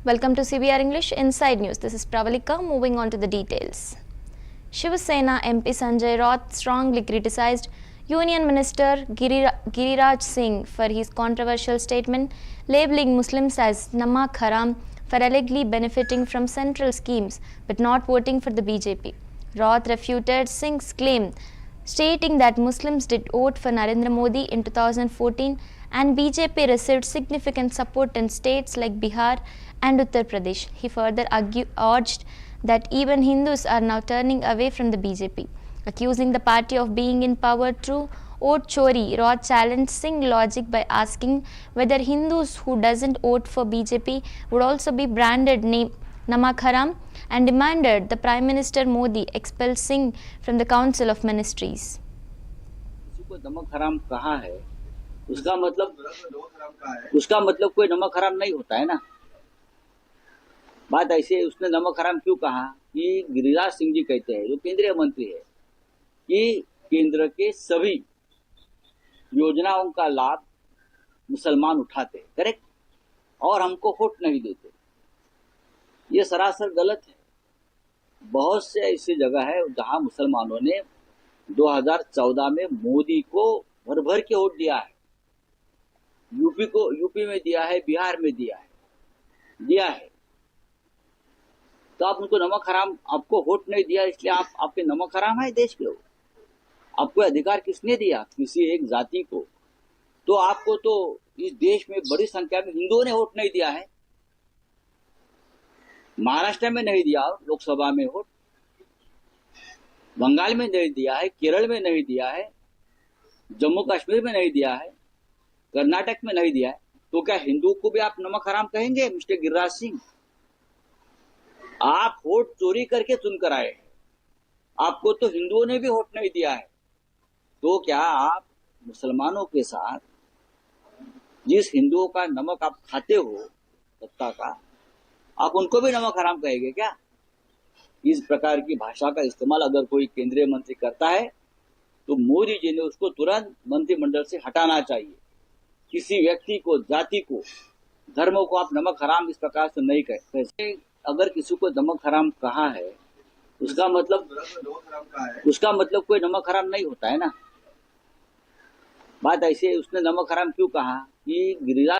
Welcome to CBR English Inside News. This is Pravalika. Moving on to the details. Shiv Sena MP Sanjay Raut strongly criticized Union Minister Giriraj Singh for his controversial statement labeling Muslims as Namak Haram for allegedly benefiting from central schemes but not voting for the BJP. Raut refuted Singh's claim, stating that Muslims did vote for Narendra Modi in 2014 and BJP received significant support in states like Bihar and Uttar Pradesh. He further urged that even Hindus are now turning away from the BJP, accusing the party of being in power through vote chori. Raut challenged Singh logic by asking whether Hindus who doesn't vote for BJP would also be branded name Namak Haram and demanded the Prime Minister Modi expel Singh from the Council of Ministries. किसी को नमक हराम कहा है उसका मतलब कोई नमक हराम नहीं होता है ना। बात ऐसे उसने नमक हराम क्यों कहा कि गिरिराज सिंह जी कहते हैं, जो केंद्रीय मंत्री है, कि केंद्र के सभी योजनाओं का लाभ मुसलमान उठाते, करेक्ट, और हमको वोट नहीं देते। ये सरासर गलत है। बहुत से ऐसी जगह है जहां मुसलमानों ने 2014 में मोदी को भर भर के वोट दिया है। यूपी में दिया है, बिहार में दिया है। तो आप उनको नमक हराम, आपको वोट नहीं दिया इसलिए आपके नमक हराम है देश के लोग। आपको अधिकार किसने दिया किसी एक जाति को? तो आपको तो इस देश में बड़ी संख्या में हिंदुओं ने वोट नहीं दिया है। महाराष्ट्र में नहीं दिया लोकसभा में वोट, बंगाल में नहीं दिया है, केरल में नहीं दिया है, जम्मू कश्मीर में नहीं दिया है, कर्नाटक में नहीं दिया है। तो क्या हिंदू को भी आप नमक हराम कहेंगे? मिस्टर गिरिराज सिंह, आप वोट चोरी करके चुनकर आए हैं, आपको तो हिंदुओं ने भी वोट नहीं दिया है। तो क्या आप मुसलमानों के साथ जिस हिंदुओं का नमक आप खाते हो सत्ता का, आप उनको भी नमक हराम कहेंगे क्या? इस प्रकार की भाषा का इस्तेमाल अगर कोई केंद्रीय मंत्री करता है तो मोदी जी ने उसको तुरंत मंत्रिमंडल से हटाना चाहिए। किसी व्यक्ति को, जाति को, धर्मों को आप नमक हराम इस प्रकार से नहीं कहते। अगर किसी को नमक हराम कहा है उसका मतलब कोई नमक हराम नहीं होता है ना। बात ऐसे उसने नमक हराम क्यों कहा कि गिरिराज